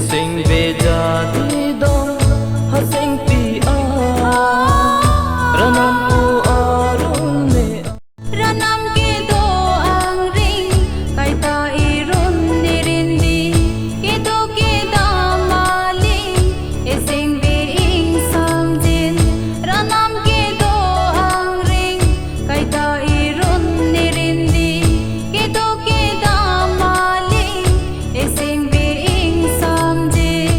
Sing về già đi đông hát sing pi a ranam u arun ne ranam ke do ang ring kai ta irun nirindi ke do ke da mali e sing ve ing sam jin ranam ke do ang ring kai ta irun nirindi ke do ke da mali e sing ve ing sam jin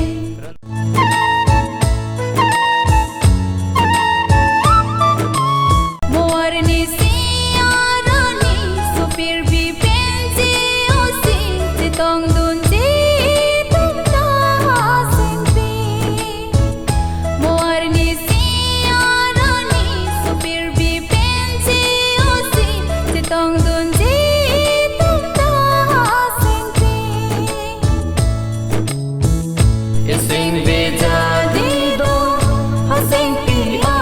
morni siarani supir bi penji osi tong dun ji tum ta sing pi morni siarani supir bi penji osi tong dun ji tum ta sing pi Sing về già đi đông hát sing pi a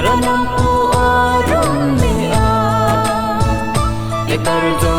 ranam u arun ne a ekar jo